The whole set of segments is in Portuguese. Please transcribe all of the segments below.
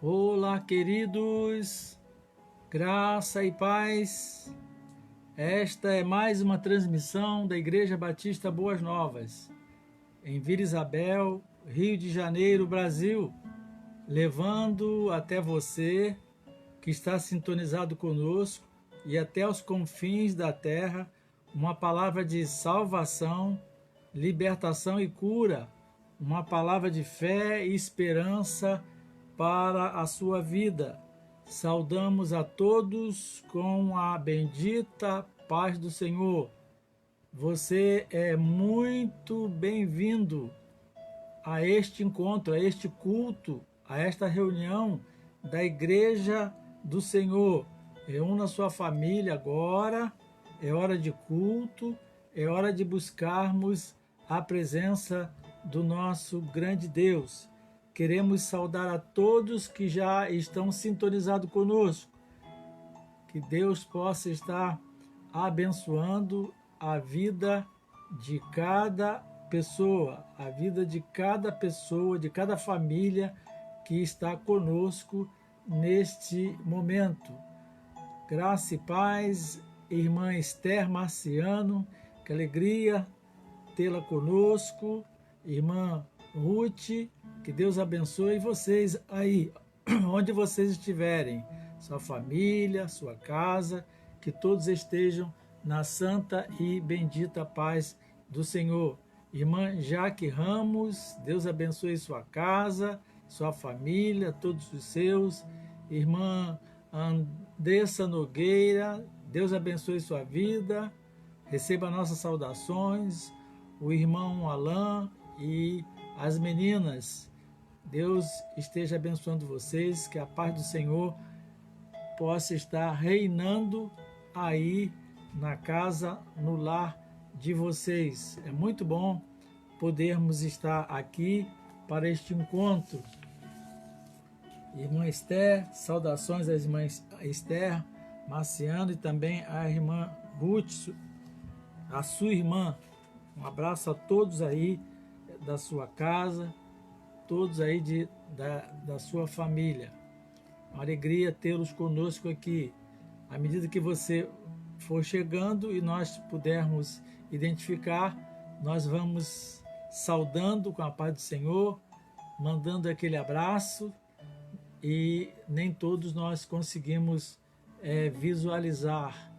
Olá, queridos, graça e paz. Esta é mais uma transmissão da Igreja Batista Boas Novas, em Vila Isabel, Rio de Janeiro, Brasil, levando até você que está sintonizado conosco e até os confins da terra uma palavra de salvação, libertação e cura, uma palavra de fé e esperança para a sua vida. Saudamos a todos com a bendita paz do Senhor. Você é muito bem-vindo a este encontro, a este culto, a esta reunião da Igreja do Senhor. Reúna sua família agora, é hora de culto, é hora de buscarmos a presença do nosso grande Deus. Queremos saudar a todos que já estão sintonizados conosco. Que Deus possa estar abençoando a vida de cada pessoa, a vida de cada pessoa, de cada família que está conosco neste momento. Graça e paz, irmã Esther Marciano, que alegria tê-la conosco, irmã Ruth, que Deus abençoe vocês aí, onde vocês estiverem, sua família, sua casa, que todos estejam na santa e bendita paz do Senhor. Irmã Jaque Ramos, Deus abençoe sua casa, sua família, todos os seus. Irmã Andressa Nogueira, Deus abençoe sua vida, receba nossas saudações. O irmão Alain e as meninas, Deus esteja abençoando vocês, que a paz do Senhor possa estar reinando aí na casa, no lar de vocês. É muito bom podermos estar aqui para este encontro. Irmã Esther, saudações às irmãs Esther Marciano e também à irmã Ruth, a sua irmã. Um abraço a todos aí da sua casa, todos aí da sua família. Uma alegria tê-los conosco aqui. À medida que você for chegando e nós pudermos identificar, nós vamos saudando com a paz do Senhor, mandando aquele abraço, e nem todos nós conseguimos visualizar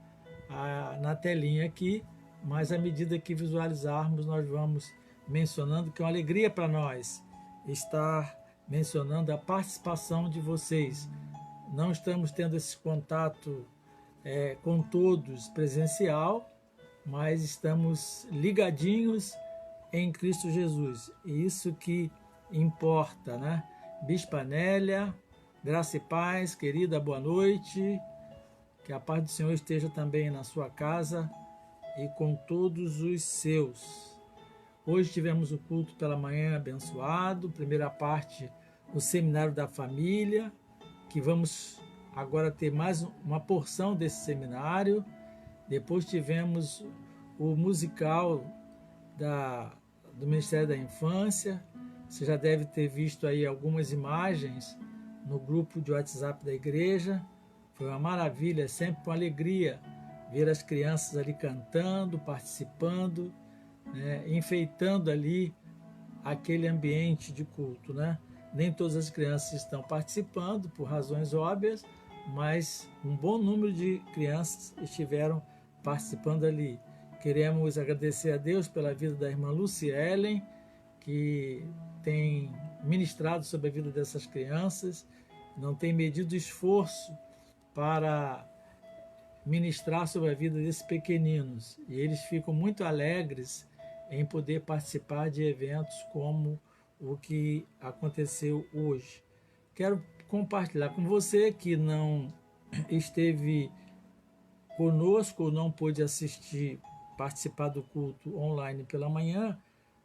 na telinha aqui, mas à medida que visualizarmos, nós vamos mencionando, que é uma alegria para nós estar mencionando a participação de vocês. Não estamos tendo esse contato com todos presencial, mas estamos ligadinhos em Cristo Jesus. E isso que importa, né? Bispa Nélia, graça e paz, querida, boa noite. Que a paz do Senhor esteja também na sua casa e com todos os seus. Hoje tivemos o culto pela manhã abençoado, primeira parte do Seminário da Família, que vamos agora ter mais uma porção desse seminário. Depois tivemos o musical do Ministério da Infância. Você já deve ter visto aí algumas imagens no grupo de WhatsApp da igreja. Foi uma maravilha, sempre uma alegria ver as crianças ali cantando, participando, né, enfeitando ali aquele ambiente de culto, né? Nem todas as crianças estão participando por razões óbvias, mas um bom número de crianças estiveram participando ali. Queremos agradecer a Deus pela vida da irmã Lucielen, que tem ministrado sobre a vida dessas crianças, não tem medido esforço para ministrar sobre a vida desses pequeninos, e eles ficam muito alegres em poder participar de eventos como o que aconteceu hoje. Quero compartilhar com você que não esteve conosco ou não pôde assistir, participar do culto online pela manhã,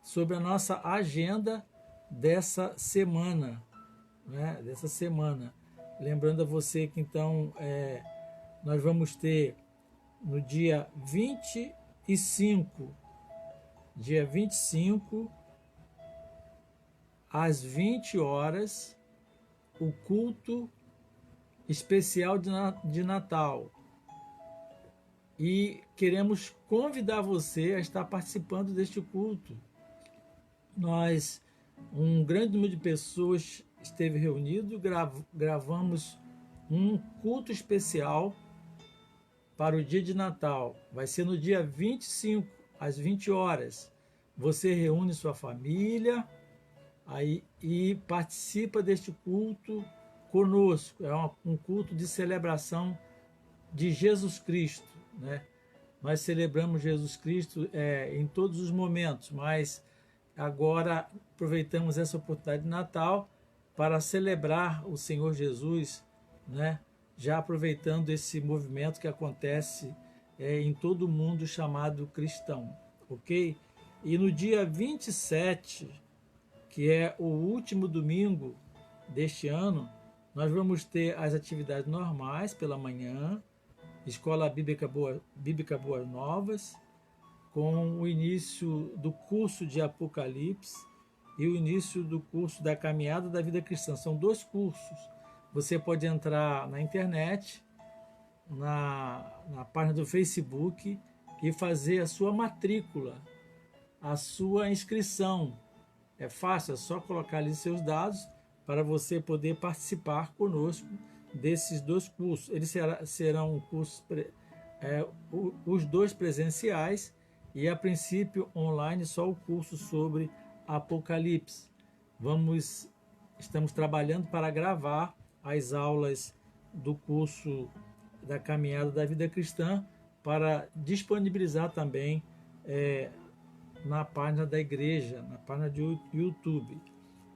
sobre a nossa agenda dessa semana, né? Lembrando a você que então nós vamos ter no dia 25, às 20 horas, o culto especial de Natal. E queremos convidar você a estar participando deste culto. Um grande número de pessoas esteve reunido, gravamos um culto especial para o dia de Natal. Vai ser no dia 25, às 20 horas. Você reúne sua família e participa deste culto conosco. É um culto de celebração de Jesus Cristo, né? Nós celebramos Jesus Cristo em todos os momentos, mas agora aproveitamos essa oportunidade de Natal para celebrar o Senhor Jesus, né? Já aproveitando esse movimento que acontece em todo o mundo chamado cristão, ok? E no dia 27, que é o último domingo deste ano, nós vamos ter as atividades normais pela manhã, Escola Bíblica Boas Novas, com o início do curso de Apocalipse e o início do curso da Caminhada da Vida Cristã. São 2 cursos. Você pode entrar na internet, na página do Facebook e fazer a sua matrícula, a sua inscrição. É fácil, é só colocar ali seus dados para você poder participar conosco desses 2 cursos. Eles serão cursos, os 2 presenciais e, a princípio, online, só o curso sobre Apocalipse. Estamos trabalhando para gravar as aulas do curso da Caminhada da Vida Cristã para disponibilizar também na página da igreja, na página do YouTube.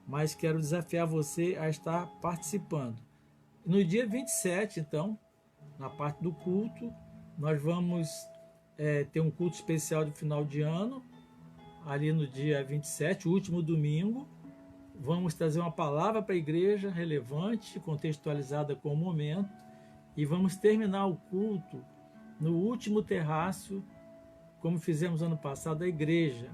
Mas quero desafiar você a estar participando. No dia 27, então, na parte do culto, nós vamos ter um culto especial de final de ano, ali no dia 27, o último domingo. Vamos trazer uma palavra para a igreja relevante, contextualizada com o momento, e vamos terminar o culto no último terraço, como fizemos ano passado, da igreja,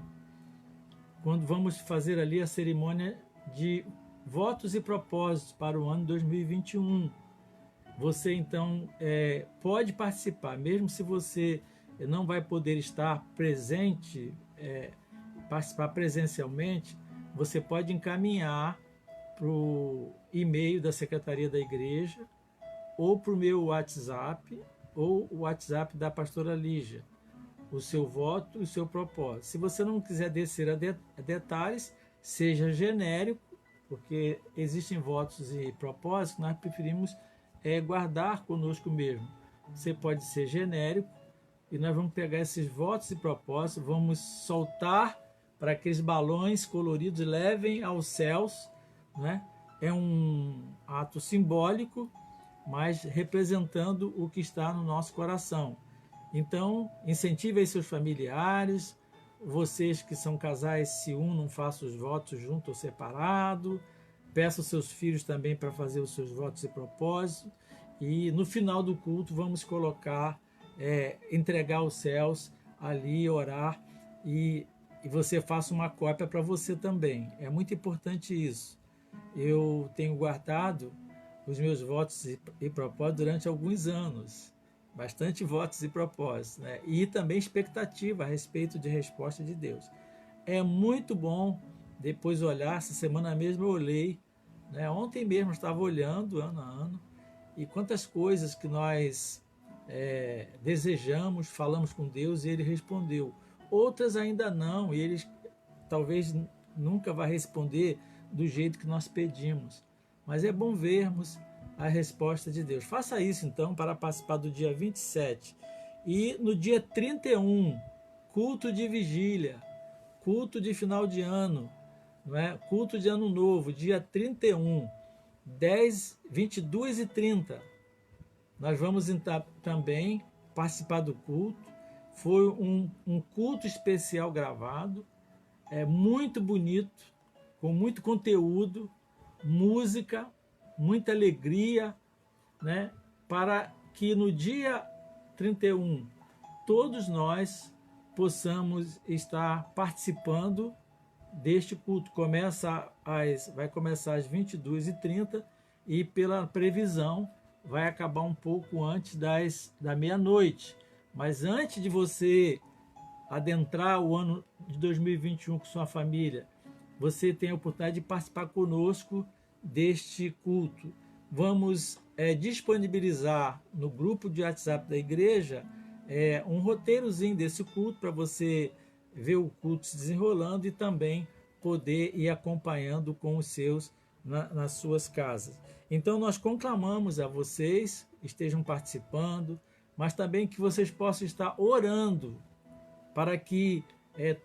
quando vamos fazer ali a cerimônia de votos e propósitos para o ano 2021. Você, então, pode participar, mesmo se você não vai poder estar presente, participar presencialmente, você pode encaminhar para o e-mail da Secretaria da Igreja, ou para o meu WhatsApp, ou o WhatsApp da pastora Lígia, o seu voto e o seu propósito. Se você não quiser descer a detalhes, seja genérico, porque existem votos e propósitos que nós preferimos guardar conosco mesmo. Você pode ser genérico, e nós vamos pegar esses votos e propósitos, vamos soltar para que aqueles balões coloridos levem aos céus, né? É um ato simbólico, mas representando o que está no nosso coração. Então, incentive aí seus familiares, vocês que são casais se unam, façam os votos junto ou separado, peça aos seus filhos também para fazer os seus votos e propósitos, e no final do culto vamos colocar, entregar aos céus ali, orar, e você faça uma cópia para você também. É muito importante isso. Eu tenho guardado os meus votos e propósitos durante alguns anos, bastante votos e propósitos, né? E também expectativa a respeito de resposta de Deus. É muito bom depois olhar. Essa semana mesmo eu olhei, né? Ontem mesmo eu estava olhando ano a ano, e quantas coisas que nós desejamos, falamos com Deus e Ele respondeu. Outras ainda não, e Ele talvez nunca vai responder do jeito que nós pedimos. Mas é bom vermos a resposta de Deus. Faça isso, então, para participar do dia 27. E no dia 31, culto de vigília, culto de final de ano, não é? Culto de ano novo, dia 31, 22h30. Nós vamos também participar do culto. Foi um culto especial gravado, muito bonito, com muito conteúdo, música, muita alegria, né? Para que no dia 31 todos nós possamos estar participando deste culto. Vai começar às 22h30 e pela previsão vai acabar um pouco antes da meia-noite. Mas antes de você adentrar o ano de 2021 com sua família, você tem a oportunidade de participar conosco deste culto. Vamos disponibilizar no grupo de WhatsApp da igreja um roteirozinho desse culto para você ver o culto se desenrolando e também poder ir acompanhando com os seus nas suas casas. Então nós conclamamos a vocês, estejam participando, mas também que vocês possam estar orando para que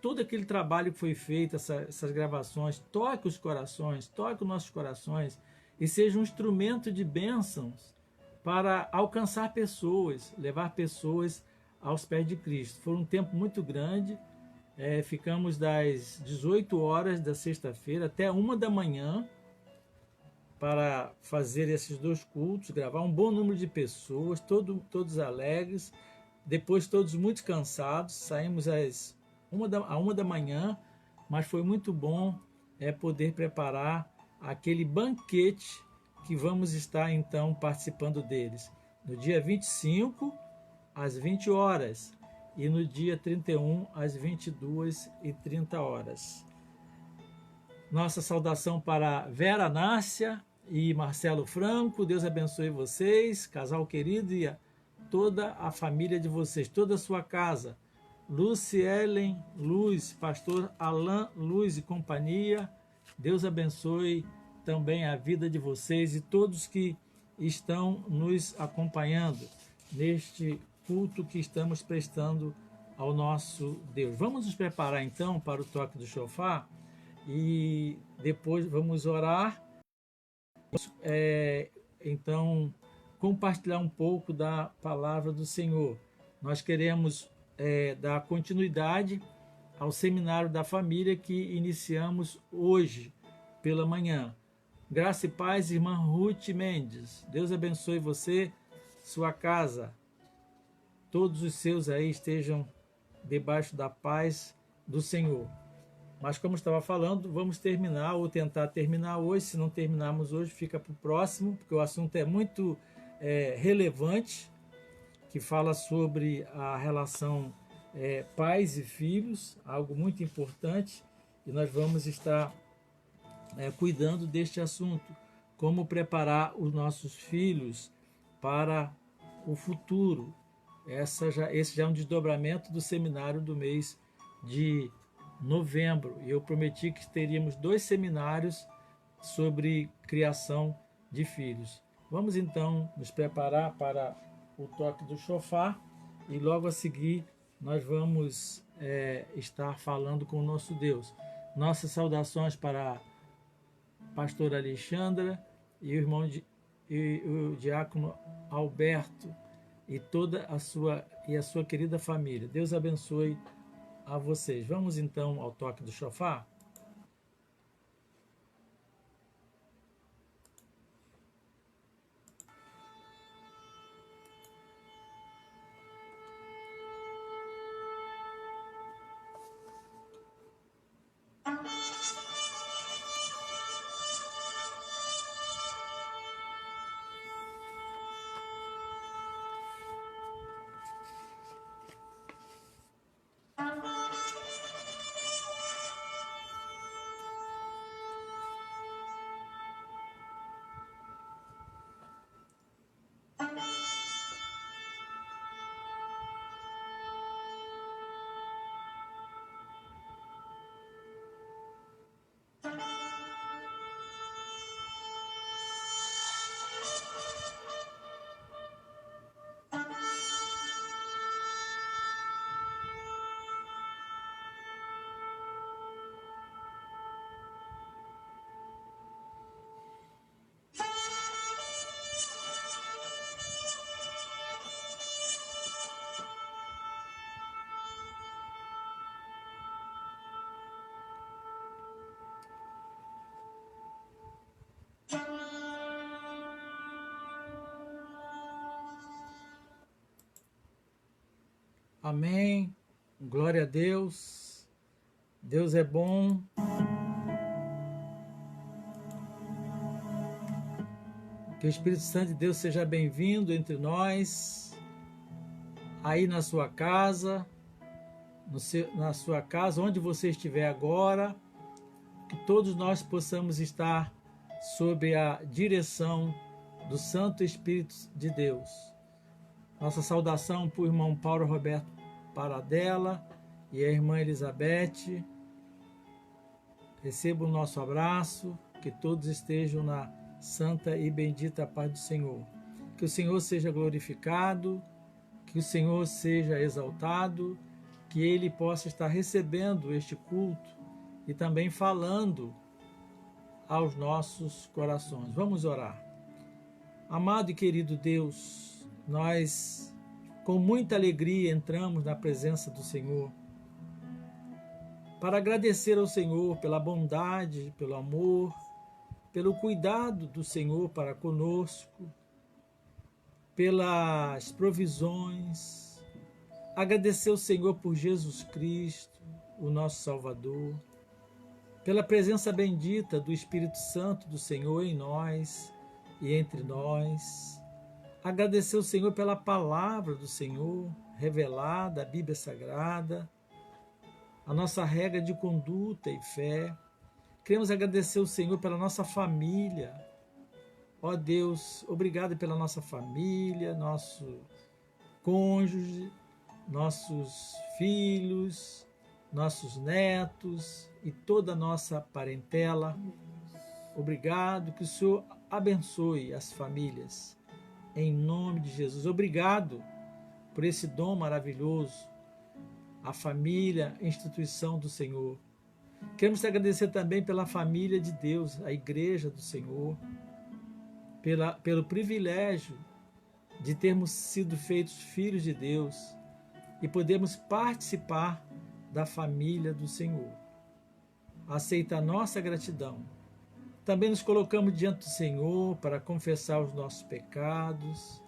todo aquele trabalho que foi feito, essas gravações, toque os corações, toque os nossos corações e seja um instrumento de bênçãos para alcançar pessoas, levar pessoas aos pés de Cristo. Foi um tempo muito grande, ficamos das 18 horas da sexta-feira até 1 da manhã para fazer esses dois cultos, gravar um bom número de pessoas, todos alegres, depois todos muito cansados, saímos às 1 da manhã, mas foi muito bom poder preparar aquele banquete que vamos estar então participando deles. No dia 25, às 20 horas, e no dia 31, às 22h30. Nossa saudação para Vera Nácia e Marcelo Franco, Deus abençoe vocês, casal querido, e toda a família de vocês, toda a sua casa. Lucielen Luz, pastor Alain Luz e companhia, Deus abençoe também a vida de vocês e todos que estão nos acompanhando neste culto que estamos prestando ao nosso Deus. Vamos nos preparar então para o toque do shofar e depois vamos orar. Então, compartilhar um pouco da palavra do Senhor. Nós queremos dar continuidade ao seminário da família que iniciamos hoje pela manhã. Graça e paz, irmã Ruth Mendes. Deus abençoe você, sua casa. Todos os seus aí estejam debaixo da paz do Senhor. Mas como estava falando, vamos terminar ou tentar terminar hoje. Se não terminarmos hoje, fica para o próximo, porque o assunto é muito relevante, que fala sobre a relação pais e filhos, algo muito importante, e nós vamos estar cuidando deste assunto, como preparar os nossos filhos para o futuro. Esse já é um desdobramento do seminário do mês de novembro, e eu prometi que teríamos 2 seminários sobre criação de filhos. Vamos então nos preparar para o toque do shofar e logo a seguir nós vamos estar falando com o nosso Deus. Nossas saudações para a pastora Alexandra e o irmão e o diácono Alberto e toda a sua querida família. Deus abençoe a vocês. Vamos então ao toque do shofar? Amém. Glória a Deus. Deus é bom. Que o Espírito Santo de Deus seja bem-vindo entre nós, aí na sua casa, onde você estiver agora, que todos nós possamos estar sob a direção do Santo Espírito de Deus. Nossa saudação para o irmão Paulo Roberto Paradella e a irmã Elizabeth. Receba o nosso abraço, que todos estejam na santa e bendita paz do Senhor. Que o Senhor seja glorificado, que o Senhor seja exaltado, que Ele possa estar recebendo este culto e também falando aos nossos corações. Vamos orar. Amado e querido Deus, nós com muita alegria entramos na presença do Senhor para agradecer ao Senhor pela bondade, pelo amor, pelo cuidado do Senhor para conosco, pelas provisões, agradecer ao Senhor por Jesus Cristo, o nosso Salvador, pela presença bendita do Espírito Santo do Senhor em nós e entre nós, agradecer ao Senhor pela palavra do Senhor revelada, a Bíblia Sagrada, a nossa regra de conduta e fé. Queremos agradecer ao Senhor pela nossa família. Ó Deus, obrigado pela nossa família, nosso cônjuge, nossos filhos, nossos netos e toda a nossa parentela. Obrigado, que o Senhor abençoe as famílias, em nome de Jesus. Obrigado por esse dom maravilhoso, a família, a instituição do Senhor. Queremos te agradecer também pela família de Deus, a igreja do Senhor, pelo privilégio de termos sido feitos filhos de Deus e podermos participar da família do Senhor. Aceita a nossa gratidão. Também nos colocamos diante do Senhor para confessar os nossos pecados,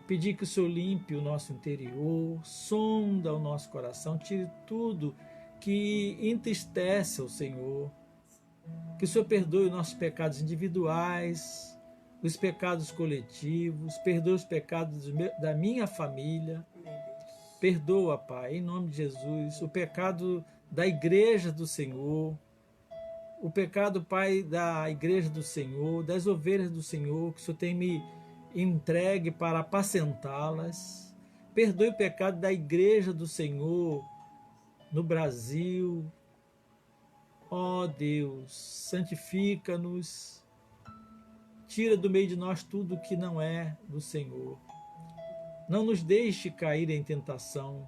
pedir que o Senhor limpe o nosso interior, sonda o nosso coração, tire tudo que entristece ao Senhor, que o Senhor perdoe os nossos pecados individuais, os pecados coletivos, perdoe os pecados da minha família, perdoa, Pai, em nome de Jesus, o pecado da igreja do Senhor, o pecado, Pai, da igreja do Senhor, das ovelhas do Senhor, que o Senhor tem me entregue para apacentá-las, perdoe o pecado da igreja do Senhor, no Brasil. Ó Deus, santifica-nos, tira do meio de nós tudo que não é do Senhor. Não nos deixe cair em tentação,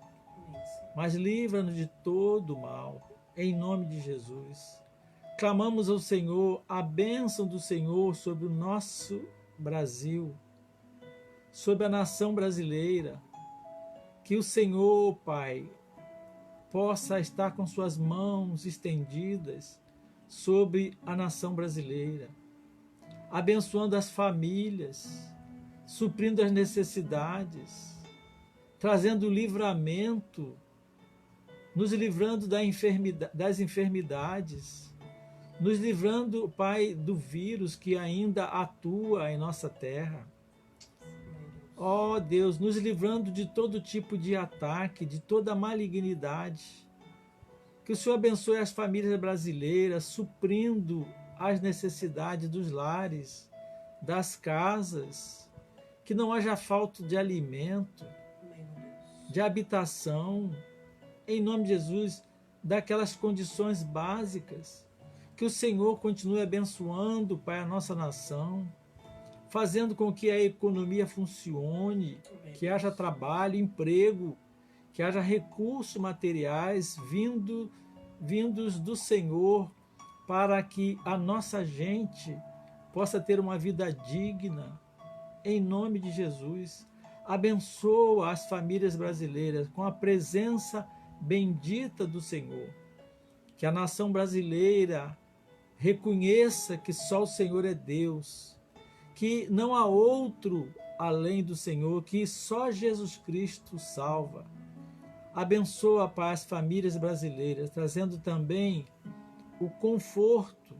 mas livra-nos de todo o mal, em nome de Jesus. Clamamos ao Senhor a bênção do Senhor sobre o nosso Brasil, sobre a nação brasileira, que o Senhor, Pai, possa estar com suas mãos estendidas sobre a nação brasileira, abençoando as famílias, suprindo as necessidades, trazendo livramento, nos livrando das enfermidades, nos livrando, Pai, do vírus que ainda atua em nossa terra. Ó Deus, nos livrando de todo tipo de ataque, de toda malignidade. Que o Senhor abençoe as famílias brasileiras, suprindo as necessidades dos lares, das casas. Que não haja falta de alimento, de habitação. Em nome de Jesus, daquelas condições básicas. Que o Senhor continue abençoando, Pai, a nossa nação, fazendo com que a economia funcione, que haja trabalho, emprego, que haja recursos materiais vindos do Senhor, para que a nossa gente possa ter uma vida digna, em nome de Jesus. Abençoa as famílias brasileiras com a presença bendita do Senhor. Que a nação brasileira reconheça que só o Senhor é Deus, que não há outro além do Senhor, que só Jesus Cristo salva. Abençoa, Pai, as famílias brasileiras, trazendo também o conforto,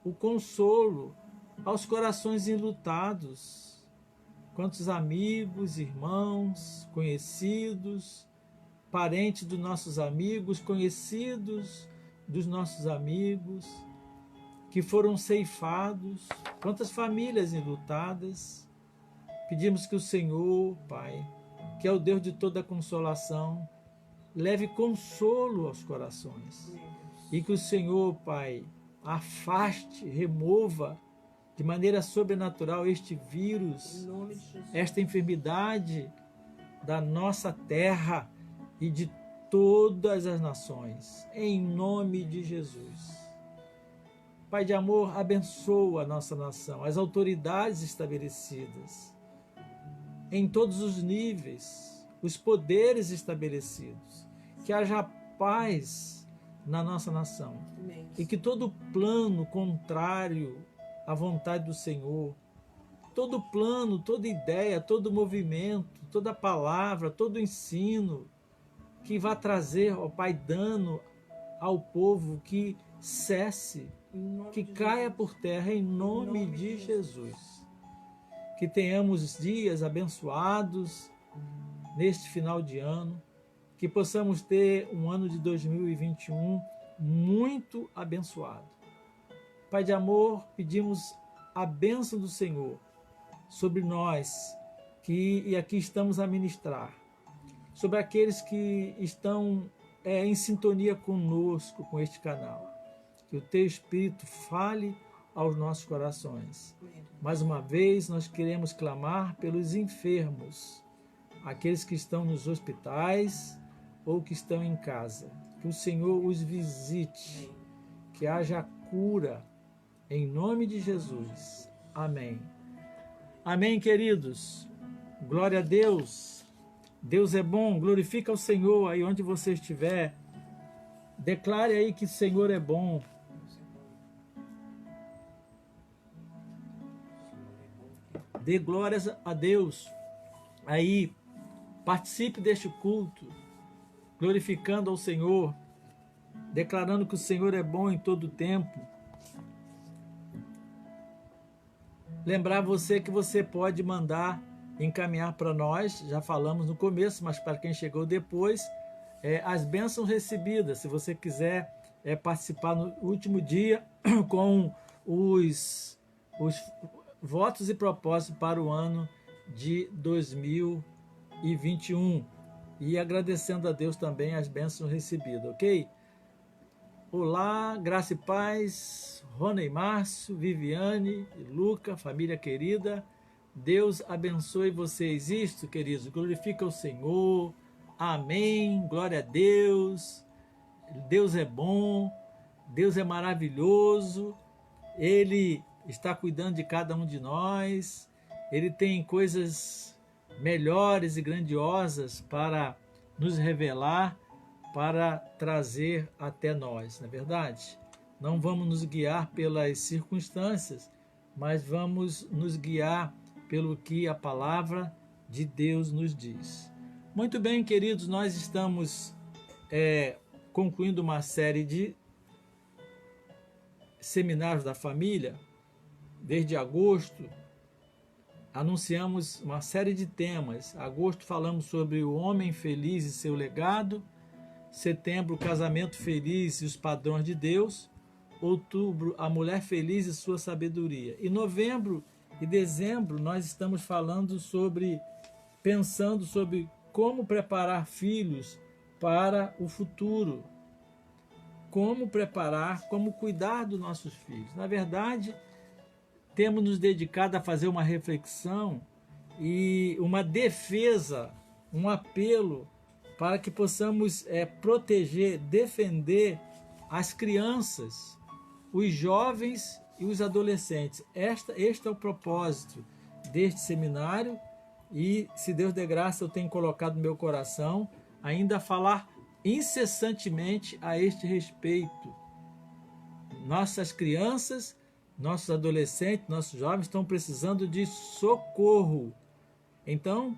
o consolo aos corações enlutados. Quantos amigos, irmãos, conhecidos, parentes dos nossos amigos, conhecidos dos nossos amigos, que foram ceifados, quantas famílias enlutadas. Pedimos que o Senhor, Pai, que é o Deus de toda consolação, leve consolo aos corações. E que o Senhor, Pai, afaste, remova de maneira sobrenatural este vírus, esta enfermidade da nossa terra e de todas as nações, em nome de Jesus. Pai de amor, abençoa a nossa nação, as autoridades estabelecidas, em todos os níveis, os poderes estabelecidos, que haja paz na nossa nação. Amém. E que todo plano contrário à vontade do Senhor, todo plano, toda ideia, todo movimento, toda palavra, todo ensino que vá trazer, ó Pai, dano ao povo, que cesse, que caia por terra em nome de Jesus. Que tenhamos dias abençoados neste final de ano, que possamos ter um ano de 2021 muito abençoado. Pai de amor, pedimos a bênção do Senhor sobre nós, e aqui estamos a ministrar, sobre aqueles que estão em sintonia conosco, com este canal. Que o Teu Espírito fale aos nossos corações. Mais uma vez, nós queremos clamar pelos enfermos, aqueles que estão nos hospitais ou que estão em casa. Que o Senhor os visite, que haja cura, em nome de Jesus. Amém. Amém, queridos. Glória a Deus. Deus é bom. Glorifica o Senhor aí onde você estiver. Declare aí que o Senhor é bom. Dê glórias a Deus. Aí, participe deste culto, glorificando ao Senhor, declarando que o Senhor é bom em todo o tempo. Lembrar você que você pode mandar, encaminhar para nós, já falamos no começo, mas para quem chegou depois, as bênçãos recebidas. Se você quiser participar no último dia com os votos e propósitos para o ano de 2021. E agradecendo a Deus também as bênçãos recebidas, ok? Olá, graça e paz, Rona e Márcio, Viviane e Luca, família querida. Deus abençoe vocês. Isto, queridos, glorifica o Senhor. Amém, glória a Deus. Deus é bom, Deus é maravilhoso. Ele está cuidando de cada um de nós. Ele tem coisas melhores e grandiosas para nos revelar, para trazer até nós, não é verdade? Não vamos nos guiar pelas circunstâncias, mas vamos nos guiar pelo que a palavra de Deus nos diz. Muito bem, queridos, nós estamos concluindo uma série de seminários da família. Desde agosto, anunciamos uma série de temas. Agosto falamos sobre o homem feliz e seu legado. Setembro, o casamento feliz e os padrões de Deus. Outubro, a mulher feliz e sua sabedoria. Em novembro e dezembro, nós estamos pensando sobre como preparar filhos para o futuro. Como preparar, como cuidar dos nossos filhos. Na verdade, temos nos dedicado a fazer uma reflexão e uma defesa, um apelo para que possamos proteger, defender as crianças, os jovens e os adolescentes. Este é o propósito deste seminário e, se Deus der graça, eu tenho colocado no meu coração ainda falar incessantemente a este respeito. Nossas crianças, nossos adolescentes, nossos jovens estão precisando de socorro. Então,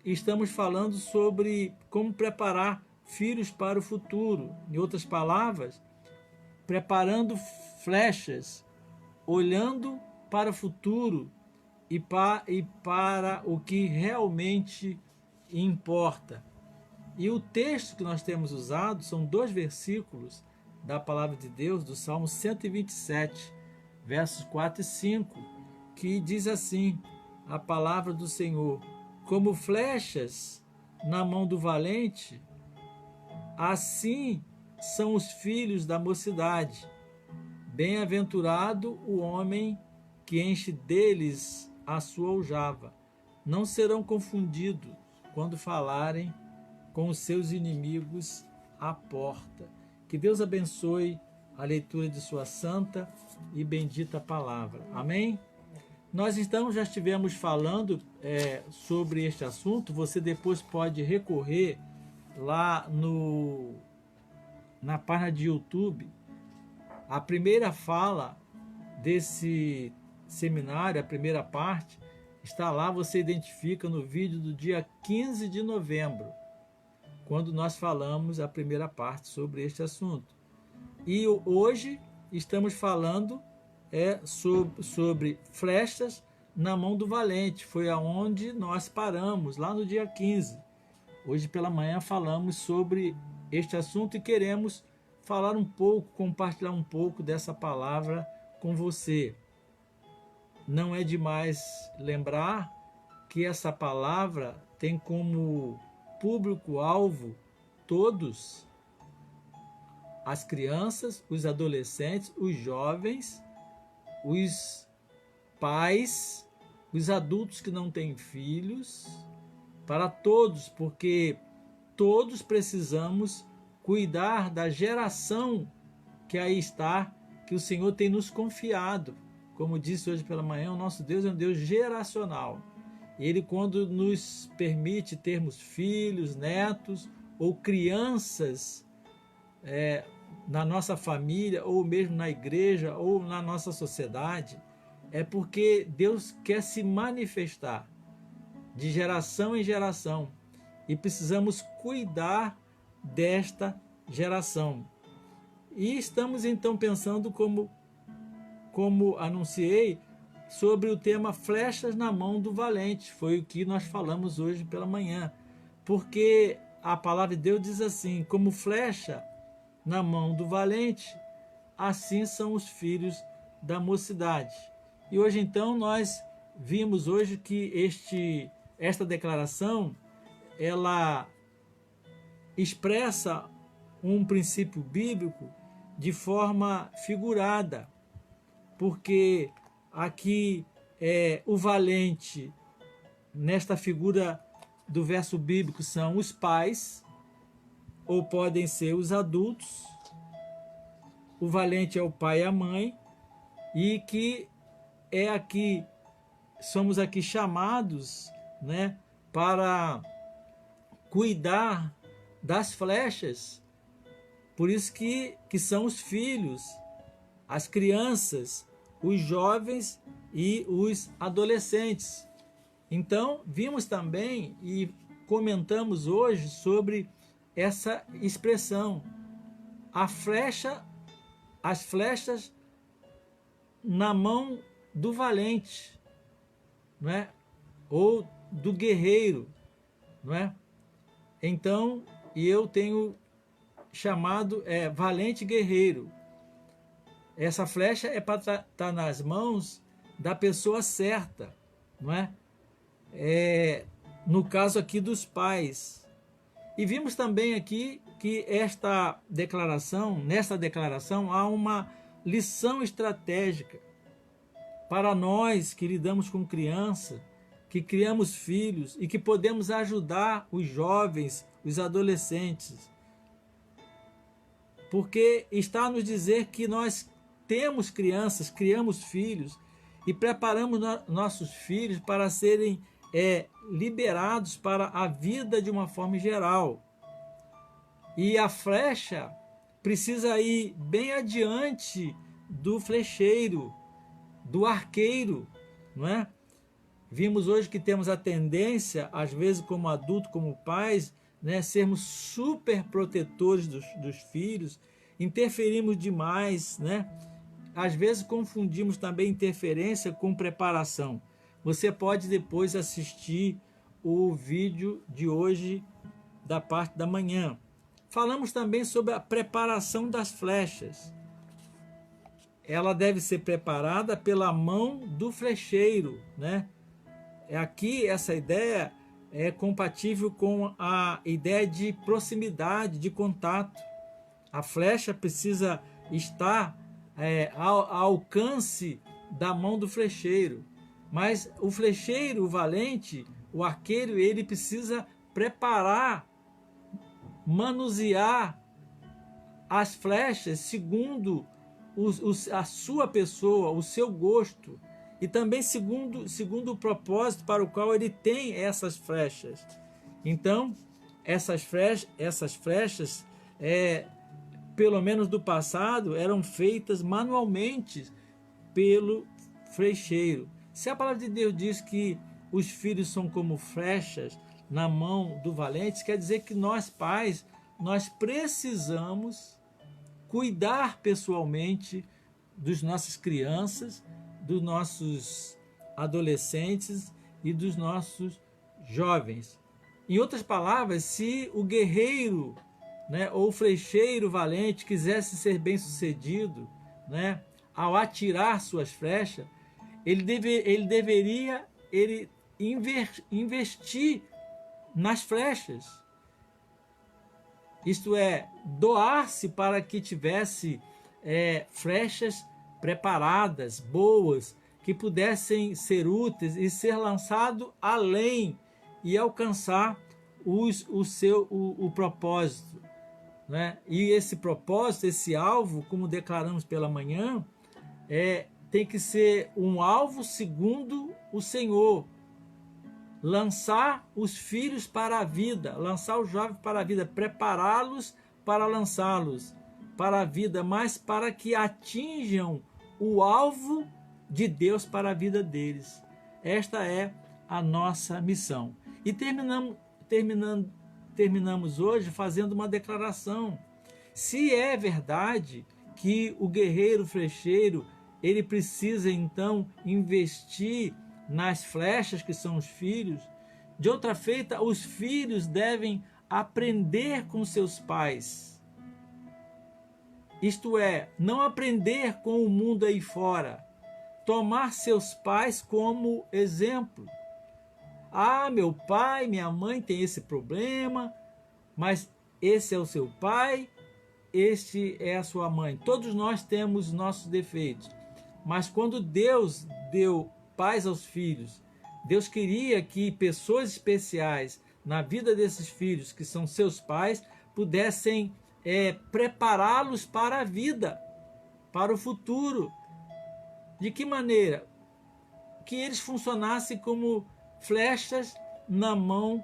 estamos falando sobre como preparar filhos para o futuro. Em outras palavras, preparando flechas, olhando para o futuro e para o que realmente importa. E o texto que nós temos usado são 2 versículos da palavra de Deus, do Salmo 127, versos 4 e 5, que diz assim, a palavra do Senhor: como flechas na mão do valente, assim são os filhos da mocidade. Bem-aventurado o homem que enche deles a sua aljava. Não serão confundidos quando falarem com os seus inimigos à porta. Que Deus abençoe a leitura de sua santa e bendita palavra. Amém? Nós já estivemos falando sobre este assunto. Você depois pode recorrer lá na página de YouTube. A primeira fala desse seminário, a primeira parte, está lá, você identifica no vídeo do dia 15 de novembro, quando nós falamos a primeira parte sobre este assunto. E hoje estamos falando sobre flechas na mão do valente. Foi aonde nós paramos, lá no dia 15. Hoje pela manhã falamos sobre este assunto e queremos falar um pouco, compartilhar um pouco dessa palavra com você. Não é demais lembrar que essa palavra tem como público-alvo todos, as crianças, os adolescentes, os jovens, os pais, os adultos que não têm filhos, para todos, porque todos precisamos cuidar da geração que aí está, que o Senhor tem nos confiado. Como disse hoje pela manhã, o nosso Deus é um Deus geracional. Ele, quando nos permite termos filhos, netos ou crianças na nossa família, ou mesmo na igreja, ou na nossa sociedade, é porque Deus quer se manifestar de geração em geração. E precisamos cuidar desta geração. E estamos então pensando, como anunciei, sobre o tema flechas na mão do valente. Foi o que nós falamos hoje pela manhã. Porque a palavra de Deus diz assim, como flecha na mão do valente, assim são os filhos da mocidade. E hoje então nós vimos hoje que esta declaração, ela expressa um princípio bíblico de forma figurada, porque aqui o valente, nesta figura do verso bíblico, são os pais, ou podem ser os adultos. O valente é o pai e a mãe, e que somos aqui chamados, né, para cuidar das flechas. Por isso que são os filhos, as crianças, os jovens e os adolescentes. Então, vimos também e comentamos hoje sobre essa expressão, as flechas na mão do valente, não é? Ou do guerreiro, não é? Então, eu tenho chamado valente guerreiro. Essa flecha é para estar nas mãos da pessoa certa, não é? No caso aqui dos pais. E vimos também aqui que nesta declaração há uma lição estratégica para nós que lidamos com criança, que criamos filhos e que podemos ajudar os jovens, os adolescentes. Porque está a nos dizer que nós temos crianças, criamos filhos e preparamos nossos filhos para serem liberados para a vida de uma forma geral. E a flecha precisa ir bem adiante do flecheiro, do arqueiro, não é? Vimos hoje que temos a tendência, às vezes como adulto, como pais, né, sermos super protetores dos filhos, interferimos demais, né? às vezes confundimos também interferência com preparação. Você pode depois assistir o vídeo de hoje da parte da manhã. Falamos também sobre a preparação das flechas. Ela deve ser preparada pela mão do flecheiro, né? Aqui essa ideia é compatível com a ideia de proximidade, de contato. A flecha precisa estar ao alcance da mão do flecheiro. Mas o flecheiro, o valente, o arqueiro, ele precisa preparar, manusear as flechas segundo a sua pessoa, o seu gosto, e também segundo o propósito para o qual ele tem essas flechas. Então, essas flechas pelo menos do passado, eram feitas manualmente pelo flecheiro. Se a palavra de Deus diz que os filhos são como flechas na mão do valente, quer dizer que nós, pais, nós precisamos cuidar pessoalmente das nossas crianças, dos nossos adolescentes e dos nossos jovens. Em outras palavras, se o guerreiro, né, ou o flecheiro valente quisesse ser bem-sucedido, né, ao atirar suas flechas, ele deveria investir nas flechas. Isto é, doar-se para que tivesse flechas preparadas, boas, que pudessem ser úteis e ser lançado além e alcançar o propósito, né? E esse propósito, esse alvo, como declaramos pela manhã, tem que ser um alvo segundo o Senhor. Lançar os filhos para a vida, lançar os jovens para a vida, prepará-los para lançá-los para a vida, mas para que atinjam o alvo de Deus para a vida deles. Esta é a nossa missão. E terminamos hoje fazendo uma declaração. Se é verdade que o guerreiro flecheiro, ele precisa então investir nas flechas que são os filhos, de outra feita, os filhos devem aprender com seus pais. Isto é, não aprender com o mundo aí fora, tomar seus pais como exemplo. Ah, meu pai, minha mãe tem esse problema, mas esse é o seu pai, este é a sua mãe. Todos nós temos nossos defeitos, mas quando Deus deu pais aos filhos, Deus queria que pessoas especiais na vida desses filhos, que são seus pais, pudessem prepará-los para a vida, para o futuro. De que maneira? Que eles funcionassem como flechas na mão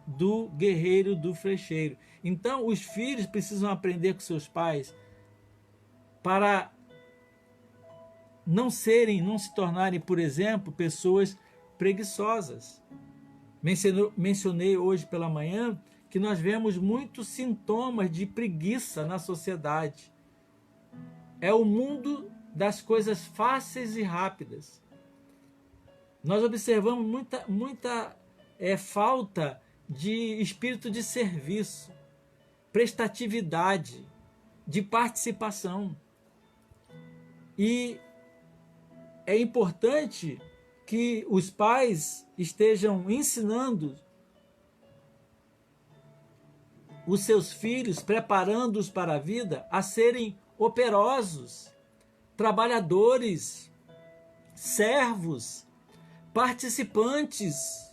do guerreiro, do flecheiro. Então, os filhos precisam aprender com seus pais para não se tornarem, por exemplo, pessoas preguiçosas. Mencionei hoje pela manhã que nós vemos muitos sintomas de preguiça na sociedade. É o mundo das coisas fáceis e rápidas. Nós observamos muita falta de espírito de serviço, prestatividade, de participação. E é importante que os pais estejam ensinando os seus filhos, preparando-os para a vida, a serem operosos, trabalhadores, servos, participantes.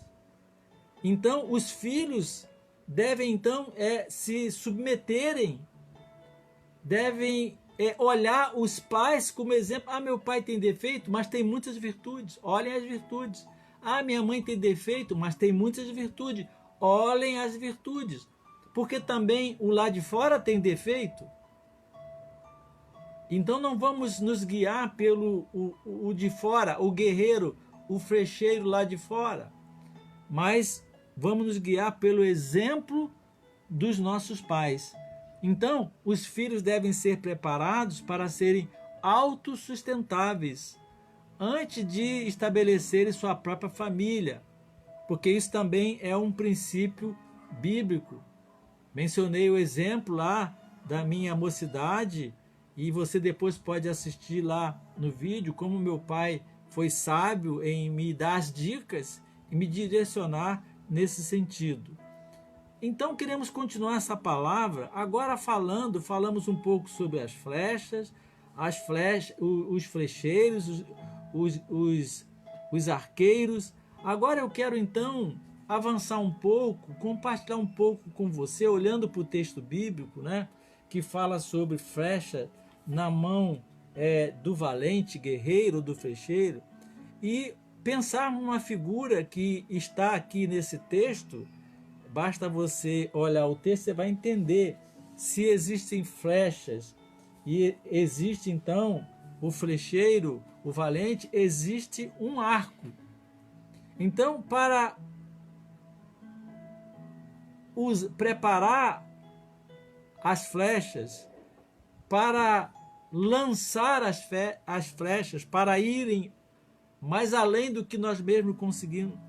Então, os filhos devem então se submeterem, devem olhar os pais como exemplo. Ah, meu pai tem defeito, mas tem muitas virtudes. Olhem as virtudes. Ah, minha mãe tem defeito, mas tem muitas virtudes. Olhem as virtudes. Porque também o lá de fora tem defeito. Então não vamos nos guiar pelo o de fora, o guerreiro, o flecheiro lá de fora, mas vamos nos guiar pelo exemplo dos nossos pais. Então, os filhos devem ser preparados para serem autossustentáveis antes de estabelecerem sua própria família, porque isso também é um princípio bíblico. Mencionei o exemplo lá da minha mocidade, e você depois pode assistir lá no vídeo como meu pai foi sábio em me dar as dicas e me direcionar nesse sentido. Então queremos continuar essa palavra, agora falamos um pouco sobre as flechas, os flecheiros, os arqueiros. Agora eu quero então avançar um pouco, compartilhar um pouco com você, olhando para o texto bíblico, né, que fala sobre flecha na mão do valente guerreiro, do flecheiro, e pensar numa figura que está aqui nesse texto. Basta você olhar o texto, você vai entender se existem flechas e existe então o flecheiro, o valente, existe um arco. Então, para preparar as flechas, para lançar as flechas, para irem mais além do que nós mesmos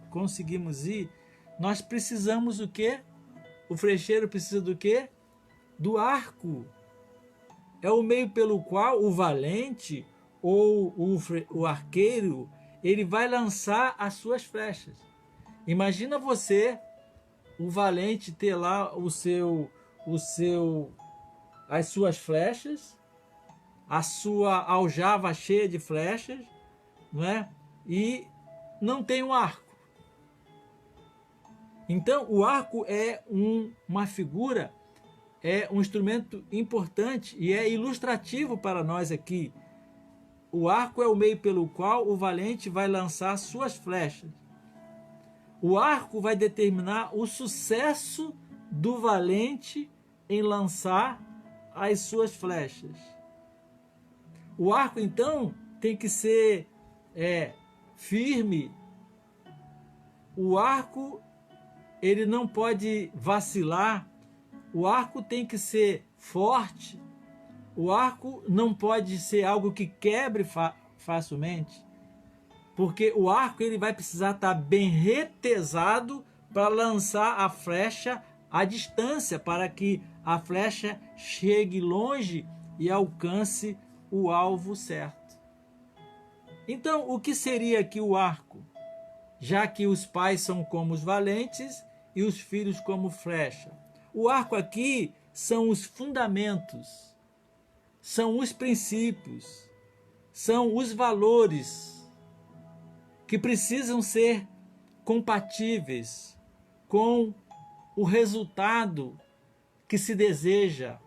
conseguimos ir, nós precisamos do quê? O flecheiro precisa do quê? Do arco. É o meio pelo qual o valente ou o arqueiro, ele vai lançar as suas flechas. Imagina você, o valente, ter lá as suas flechas, a sua aljava cheia de flechas, não é? E não tem um arco. Então, o arco é uma figura, é um instrumento importante e é ilustrativo para nós aqui. O arco é o meio pelo qual o valente vai lançar suas flechas. O arco vai determinar o sucesso do valente em lançar as suas flechas. O arco, então, tem que ser firme. O arco, ele não pode vacilar. O arco tem que ser forte. O arco não pode ser algo que quebre facilmente, porque o arco ele vai precisar estar bem retesado para lançar a flecha à distância, para que a flecha chegue longe e alcance o alvo certo. Então, o que seria aqui o arco? Já que os pais são como os valentes e os filhos como flecha. O arco aqui são os fundamentos, são os princípios, são os valores que precisam ser compatíveis com o resultado que se deseja,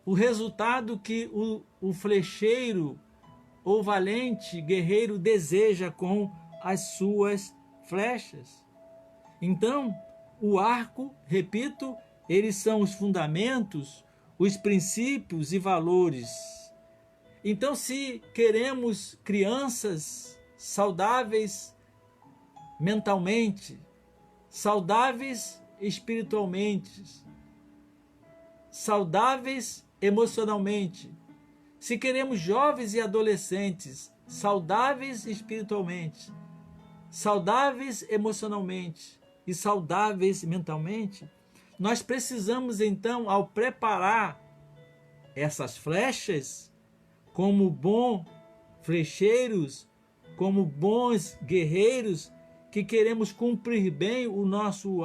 o resultado que o flecheiro ou valente guerreiro deseja com as suas flechas. Então, o arco, repito, eles são os fundamentos, os princípios e valores. Então, se queremos crianças saudáveis mentalmente, saudáveis espiritualmente, saudáveis emocionalmente, se queremos jovens e adolescentes saudáveis espiritualmente, saudáveis emocionalmente e saudáveis mentalmente, nós precisamos então, ao preparar essas flechas, como bons flecheiros, como bons guerreiros, que queremos cumprir bem o nosso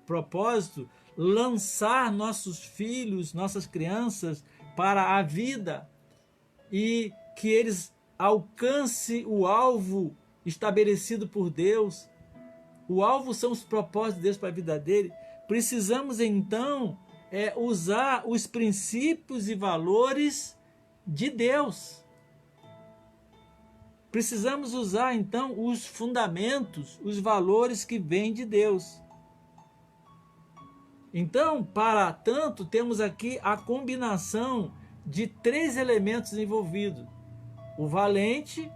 propósito, lançar nossos filhos, nossas crianças para a vida e que eles alcancem o alvo estabelecido por Deus. O alvo são os propósitos de Deus para a vida dele. Precisamos então usar os princípios e valores de Deus. Precisamos usar então os fundamentos, os valores que vêm de Deus. Então, para tanto, temos aqui a combinação de 3 elementos envolvidos: o valente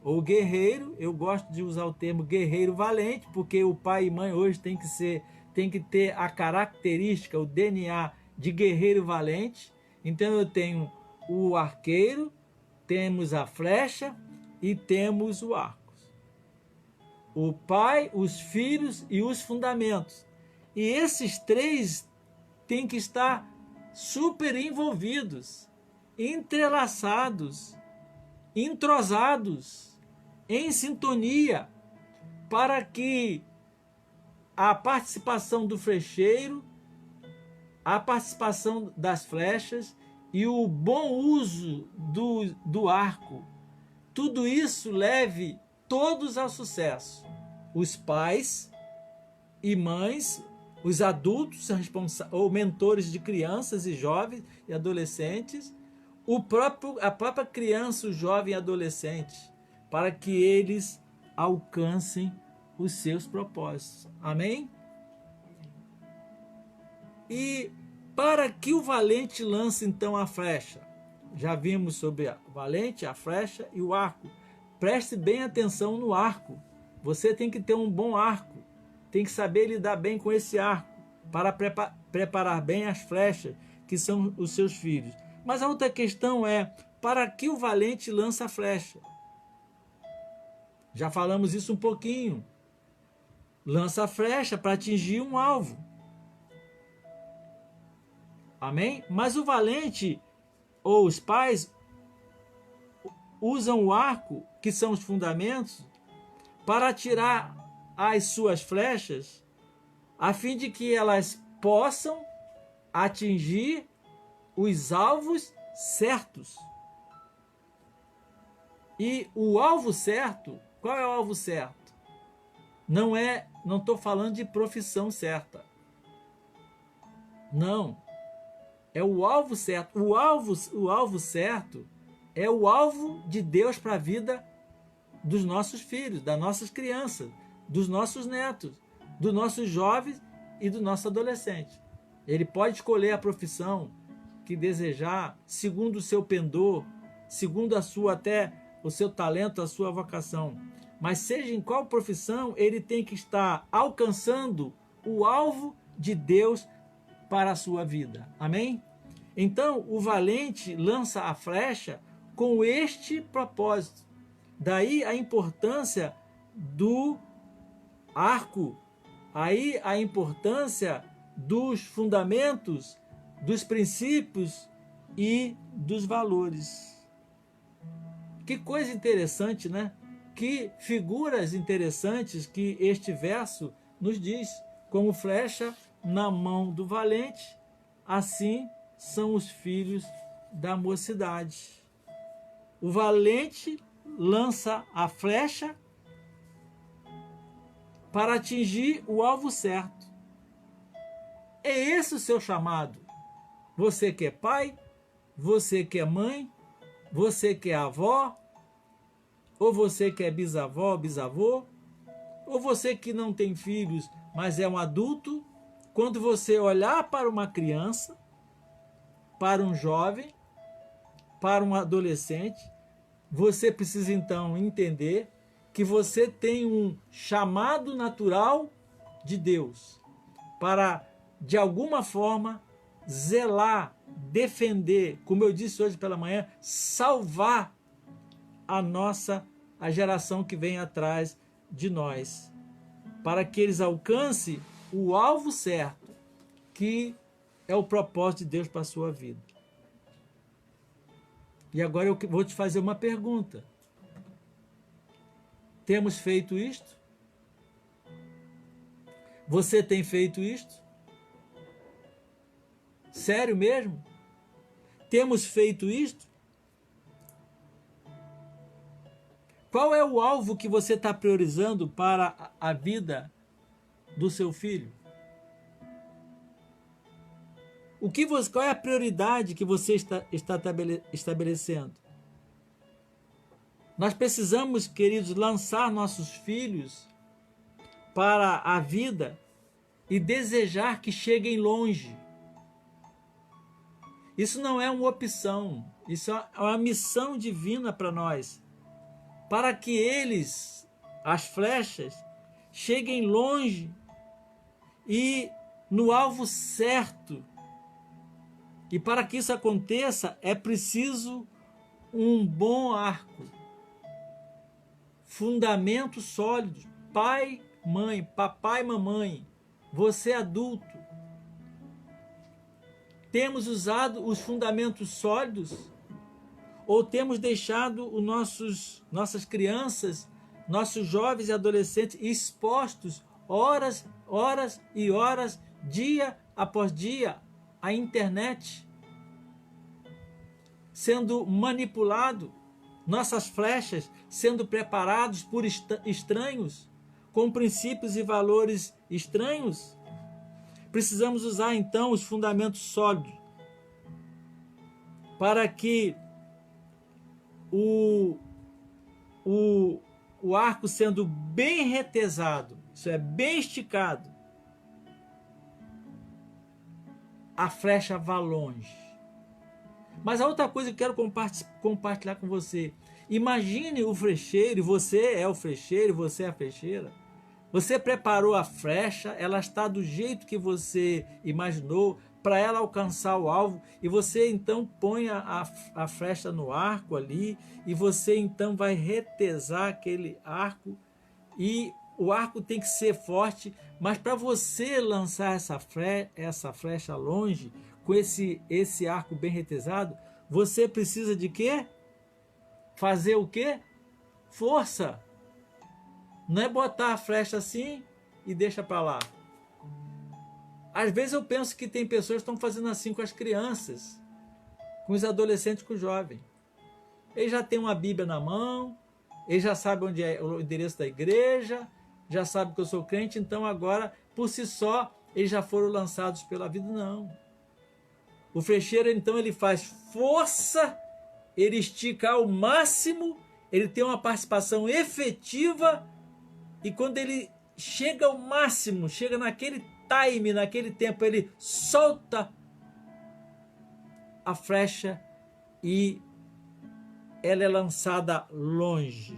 ou guerreiro. Eu gosto de usar o termo guerreiro valente, porque o pai e mãe hoje tem que ter a característica, o DNA de guerreiro valente. Então eu tenho o arqueiro, temos a flecha e temos o arco. O pai, os filhos e os fundamentos. E esses três têm que estar super envolvidos, entrelaçados, entrosados, em sintonia, para que a participação do flecheiro, a participação das flechas e o bom uso do arco, tudo isso leve todos ao sucesso. Os pais e mães, os adultos ou mentores de crianças e jovens e adolescentes, a própria criança, o jovem e adolescente, para que eles alcancem os seus propósitos. Amém? E para que o valente lance então a flecha? Já vimos sobre o valente, a flecha e o arco. Preste bem atenção no arco. Você tem que ter um bom arco. Tem que saber lidar bem com esse arco para preparar bem as flechas, que são os seus filhos. Mas a outra questão é, para que o valente lança a flecha? Já falamos isso um pouquinho. Lança a flecha para atingir um alvo. Amém? Mas o valente ou os pais usam o arco, que são os fundamentos, para atirar as suas flechas, a fim de que elas possam atingir os alvos certos. E o alvo certo, qual é o alvo certo? Não estou falando de profissão certa. Não. É o alvo certo. O alvo certo é o alvo de Deus para a vida dos nossos filhos, das nossas crianças, dos nossos netos, dos nossos jovens e do nosso adolescente. Ele pode escolher a profissão que desejar, segundo o seu pendor, segundo até o seu talento, a sua vocação. Mas seja em qual profissão, ele tem que estar alcançando o alvo de Deus para a sua vida. Amém? Então, o valente lança a flecha com este propósito. Daí a importância do arco, aí a importância dos fundamentos, dos princípios e dos valores. Que coisa interessante, né? Que figuras interessantes que este verso nos diz. Como flecha na mão do valente, assim são os filhos da mocidade. O valente lança a flecha para atingir o alvo certo. É esse o seu chamado. Você que é pai, você que é mãe, você que é avó, ou você que é bisavó, bisavô, ou você que não tem filhos, mas é um adulto, quando você olhar para uma criança, para um jovem, para um adolescente, você precisa então entender que você tem um chamado natural de Deus para, de alguma forma, zelar, defender, como eu disse hoje pela manhã, salvar a geração que vem atrás de nós, para que eles alcancem o alvo certo, que é o propósito de Deus para a sua vida. E agora eu vou te fazer uma pergunta. Temos feito isto? Você tem feito isto? Sério mesmo? Temos feito isto? Qual é o alvo que você está priorizando para a vida do seu filho? Qual é a prioridade que você está estabelecendo? Nós precisamos, queridos, lançar nossos filhos para a vida e desejar que cheguem longe. Isso não é uma opção, isso é uma missão divina para nós. Para que eles, as flechas, cheguem longe e no alvo certo. E para que isso aconteça, é preciso um bom arco, fundamento sólido, pai, mãe, papai, mamãe, você adulto, temos usado os fundamentos sólidos ou temos deixado os nossas crianças, nossos jovens e adolescentes expostos horas e horas, dia após dia, à internet, sendo manipulado, nossas flechas sendo preparados por estranhos, com princípios e valores estranhos? Precisamos usar então os fundamentos sólidos para que o arco sendo bem retesado, isso é, bem esticado, a flecha vá longe. Mas a outra coisa que eu quero compartilhar com você, imagine o flecheiro, você é o flecheiro, você é a flecheira. Você preparou a flecha, ela está do jeito que você imaginou para ela alcançar o alvo, e você então põe a flecha no arco ali, e você então vai retesar aquele arco, e o arco tem que ser forte, mas para você lançar essa flecha longe, com esse arco bem retesado, você precisa de quê? Fazer o quê? Força. Não é botar a flecha assim e deixa para lá. Às vezes eu penso que tem pessoas que estão fazendo assim com as crianças, com os adolescentes, com os jovens. Eles já têm uma Bíblia na mão, eles já sabem onde é o endereço da igreja, já sabem que eu sou crente, então agora, por si só, eles já foram lançados pela vida. Não. O flecheiro, então, ele faz força, ele estica ao máximo, ele tem uma participação efetiva, e quando ele chega ao máximo, chega naquele time, naquele tempo, ele solta a flecha e ela é lançada longe.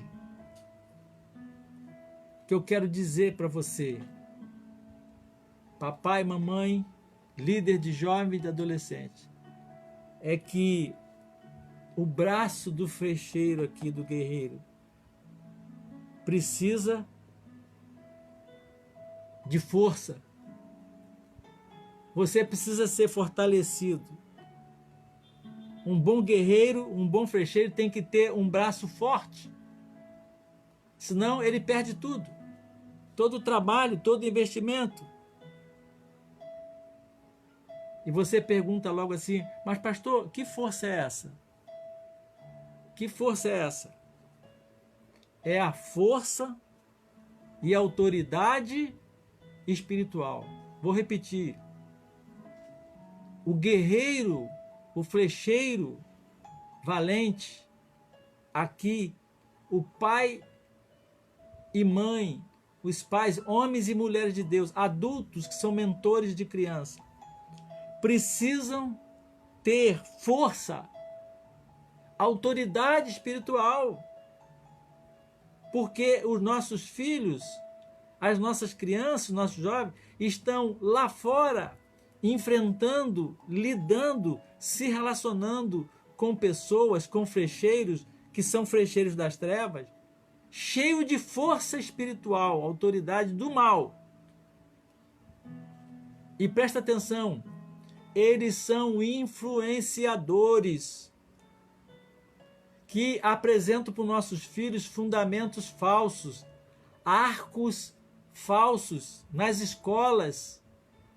O que eu quero dizer para você, papai, mamãe, líder de jovem e de adolescente, é que o braço do flecheiro aqui, do guerreiro, precisa de força. Você precisa ser fortalecido. Um bom guerreiro, um bom flecheiro tem que ter um braço forte. Senão ele perde tudo. Todo o trabalho, todo o investimento. E você pergunta logo assim, mas pastor, que força é essa? Que força é essa? É a força e a autoridade espiritual. Vou repetir. O guerreiro, o flecheiro valente, aqui, o pai e mãe, os pais, homens e mulheres de Deus, adultos que são mentores de criança, precisam ter força, autoridade espiritual, porque os nossos filhos, as nossas crianças, nossos jovens, estão lá fora, enfrentando, lidando, se relacionando com pessoas, com flecheiros, que são flecheiros das trevas, cheio de força espiritual, autoridade do mal. E presta atenção, eles são influenciadores que apresentam para os nossos filhos fundamentos falsos, arcos falsos nas escolas,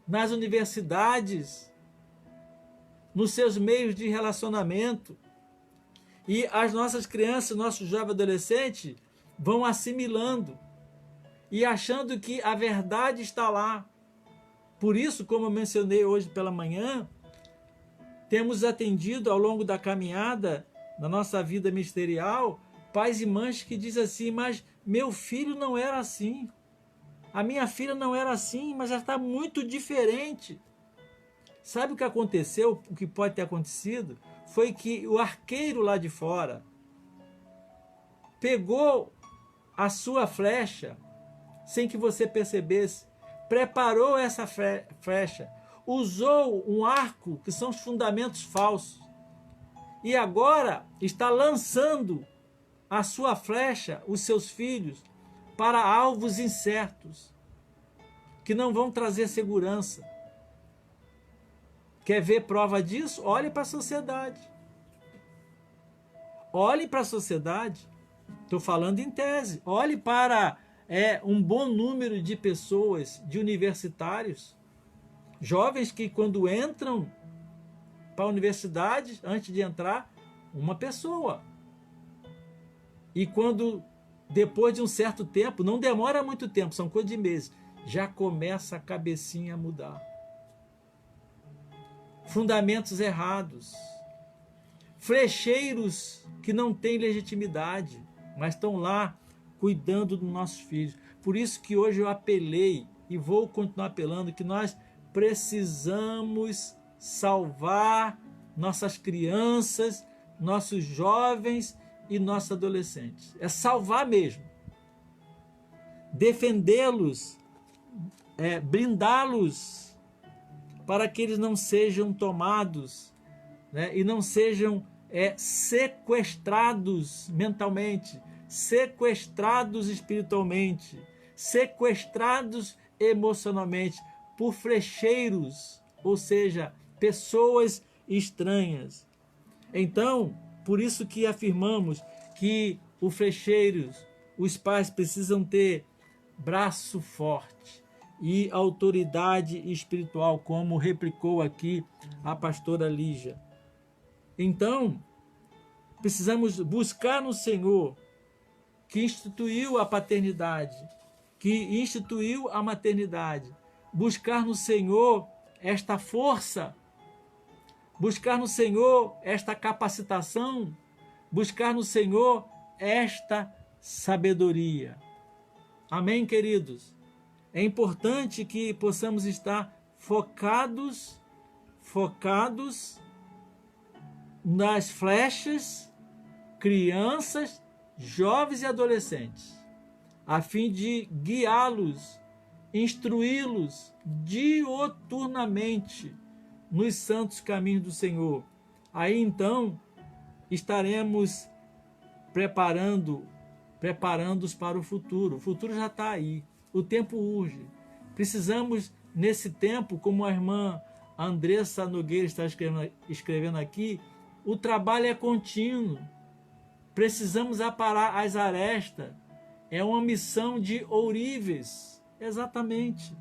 nas universidades, nos seus meios de relacionamento. E as nossas crianças, nossos jovens adolescentes vão assimilando e achando que a verdade está lá. Por isso, como eu mencionei hoje pela manhã, temos atendido ao longo da caminhada, na nossa vida ministerial, pais e mães que dizem assim, mas meu filho não era assim. A minha filha não era assim, mas já está muito diferente. Sabe o que aconteceu? O que pode ter acontecido? Foi que o arqueiro lá de fora pegou a sua flecha, sem que você percebesse, preparou essa flecha, usou um arco, que são os fundamentos falsos, e agora está lançando a sua flecha, os seus filhos, para alvos incertos, que não vão trazer segurança. Quer ver prova disso? Olhe para a sociedade. Olhe para a sociedade. Estou falando em tese. Olhe para um bom número de pessoas, de universitários, jovens que quando entram para a universidade, antes de entrar, uma pessoa. E quando, depois de um certo tempo, não demora muito tempo, são coisas de meses, já começa a cabecinha a mudar. Fundamentos errados. Flecheiros que não têm legitimidade, mas estão lá cuidando dos nossos filhos. Por isso que hoje eu apelei e vou continuar apelando que nós precisamos salvar nossas crianças, nossos jovens e nossos adolescentes. É salvar mesmo. Defendê-los, blindá-los para que eles não sejam tomados, né, e não sejam sequestrados mentalmente, sequestrados espiritualmente, sequestrados emocionalmente por flecheiros, ou seja, pessoas estranhas. Então, por isso que afirmamos que os flecheiros, os pais precisam ter braço forte e autoridade espiritual, como replicou aqui a pastora Lígia. Então, precisamos buscar no Senhor, que instituiu a paternidade, que instituiu a maternidade, buscar no Senhor esta força, buscar no Senhor esta capacitação, buscar no Senhor esta sabedoria. Amém, queridos? É importante que possamos estar focados nas flechas, crianças, jovens e adolescentes, a fim de guiá-los, instruí-los dioturnamente nos santos caminhos do Senhor. Aí então estaremos preparando-os para o futuro. O futuro já está aí. O tempo urge. Precisamos, nesse tempo, como a irmã Andressa Nogueira está escrevendo aqui, o trabalho é contínuo. Precisamos aparar as arestas. É uma missão de ourives. Exatamente.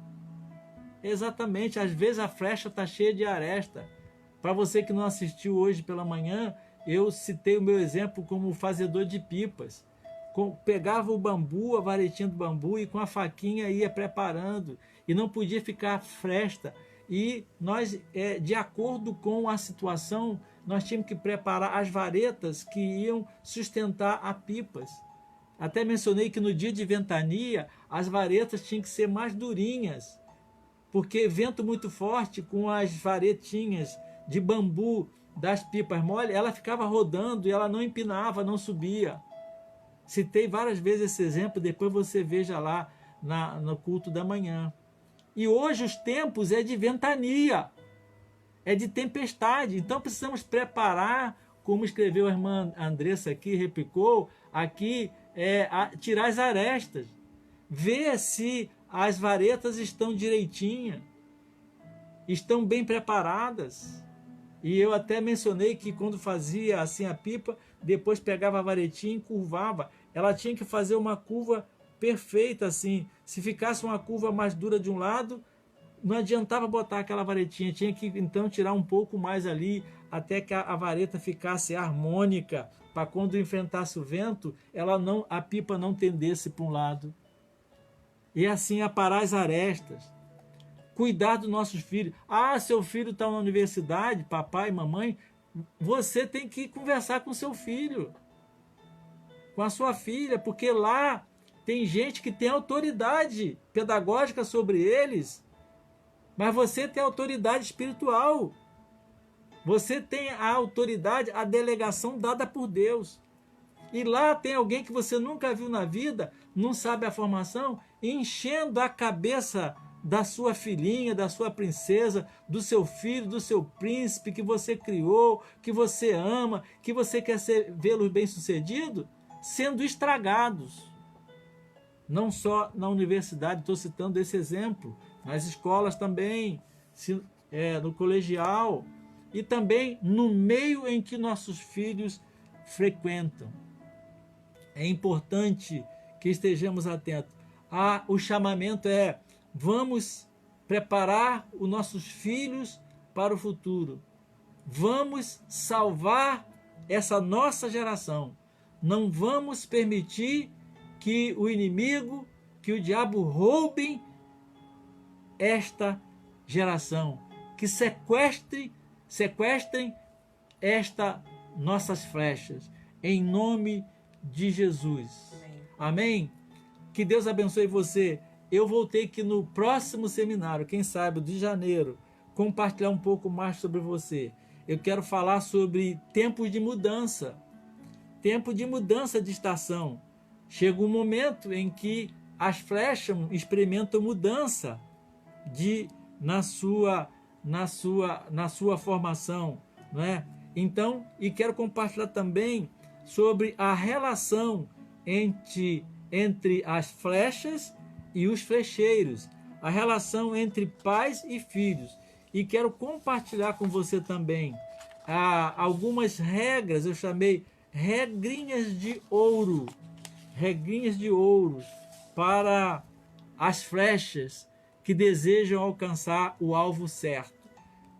Exatamente. Às vezes a flecha está cheia de aresta. Para você que não assistiu hoje pela manhã, eu citei o meu exemplo como fazedor de pipas. Pegava o bambu, a varetinha do bambu, e com a faquinha ia preparando. E não podia ficar fresta. E nós, de acordo com a situação, nós tínhamos que preparar as varetas que iam sustentar as pipas. Até mencionei que no dia de ventania, as varetas tinham que ser mais durinhas, porque vento muito forte com as varetinhas de bambu das pipas mole, ela ficava rodando e ela não empinava, não subia. Citei várias vezes esse exemplo, depois você veja lá no culto da manhã. E hoje os tempos é de ventania, é de tempestade, então precisamos preparar, como escreveu a irmã Andressa aqui, replicou, aqui, tirar as arestas, ver se as varetas estão direitinhas, estão bem preparadas. E eu até mencionei que quando fazia assim a pipa, depois pegava a varetinha e curvava. Ela tinha que fazer uma curva perfeita assim. Se ficasse uma curva mais dura de um lado, não adiantava botar aquela varetinha. Tinha que então tirar um pouco mais ali, até que a vareta ficasse harmônica, para quando enfrentasse o vento, a pipa não tendesse para um lado. E assim aparar as arestas. Cuidar dos nossos filhos. Ah, seu filho está na universidade, papai, mamãe, você tem que conversar com seu filho, com a sua filha, porque lá tem gente que tem autoridade pedagógica sobre eles, mas você tem autoridade espiritual. Você tem a autoridade, a delegação dada por Deus. E lá tem alguém que você nunca viu na vida, não sabe a formação, enchendo a cabeça da sua filhinha, da sua princesa, do seu filho, do seu príncipe que você criou, que você ama, que você quer vê-los bem-sucedidos, sendo estragados. Não só na universidade, estou citando esse exemplo, nas escolas também, no colegial, e também no meio em que nossos filhos frequentam. É importante que estejamos atentos. O chamamento é: vamos preparar os nossos filhos para o futuro. Vamos salvar essa nossa geração. Não vamos permitir que o inimigo, que o diabo roubem esta geração, que sequestrem estas nossas flechas, em nome de Jesus. Amém? Que Deus abençoe você. Eu voltei aqui no próximo seminário, quem sabe, de janeiro, compartilhar um pouco mais sobre você. Eu quero falar sobre tempos de mudança. Tempo de mudança de estação. Chega um momento em que as flechas experimentam mudança na sua formação, não é? Então, e quero compartilhar também sobre a relação entre as flechas e os flecheiros, a relação entre pais e filhos. E quero compartilhar com você também algumas regras, eu chamei regrinhas de ouro para as flechas que desejam alcançar o alvo certo.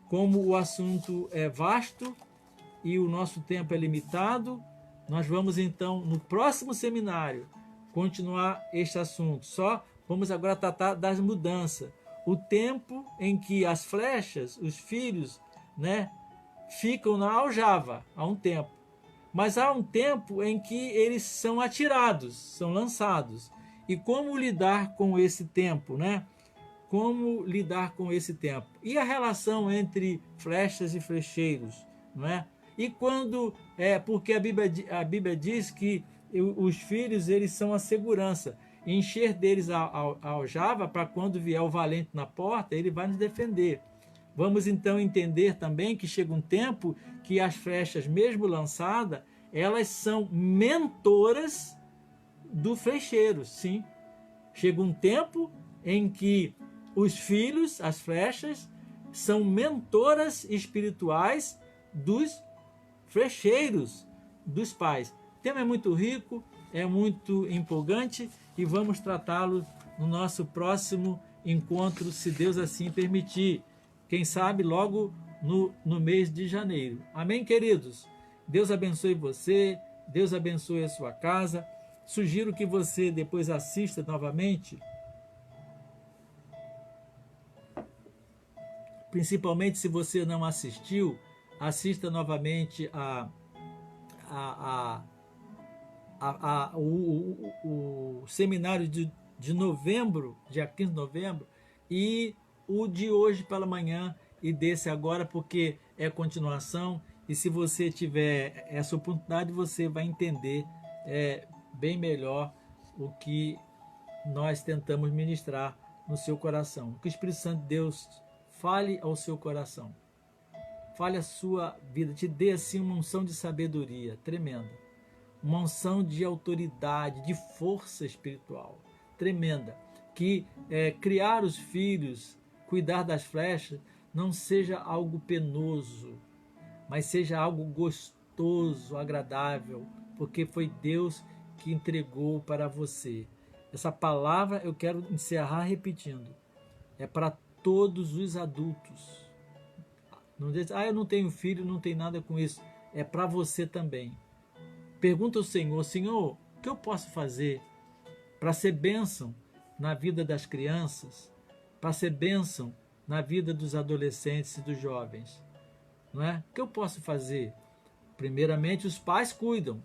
Como o assunto é vasto e o nosso tempo é limitado, nós vamos então, no próximo seminário, continuar este assunto. Só vamos agora tratar das mudanças. O tempo em que as flechas, os filhos, ficam na aljava, há um tempo. Mas há um tempo em que eles são atirados, são lançados. E como lidar com esse tempo, Como lidar com esse tempo? E a relação entre flechas e flecheiros, E quando, porque a Bíblia diz que os filhos, eles são a segurança. Encher deles a aljava para quando vier o valente na porta, ele vai nos defender. Vamos então entender também que chega um tempo que as flechas, mesmo lançadas, elas são mentoras do flecheiro, sim. Chega um tempo em que os filhos, as flechas, são mentoras espirituais dos flecheiros, dos pais. O tema é muito rico, é muito empolgante e vamos tratá-lo no nosso próximo encontro, se Deus assim permitir. Quem sabe logo no mês de janeiro. Amém, queridos? Deus abençoe você, Deus abençoe a sua casa. Sugiro que você depois assista novamente, principalmente se você não assistiu, assista novamente o seminário de novembro, dia 15 de novembro, e o de hoje pela manhã, e desse agora, porque é continuação, e se você tiver essa oportunidade, você vai entender bem melhor o que nós tentamos ministrar no seu coração. Que o Espírito Santo de Deus fale ao seu coração, fale a sua vida, te dê assim uma unção de sabedoria tremenda, uma unção de autoridade, de força espiritual tremenda, que criar os filhos, cuidar das flechas, não seja algo penoso, mas seja algo gostoso, agradável, porque foi Deus que entregou para você. Essa palavra eu quero encerrar repetindo, é para todos os adultos. Não diz, eu não tenho filho, não tem nada com isso. É para você também. Pergunta ao Senhor, Senhor, o que eu posso fazer para ser bênção na vida das crianças, para ser bênção na vida dos adolescentes e dos jovens? Não é? O que eu posso fazer? Primeiramente, os pais cuidam,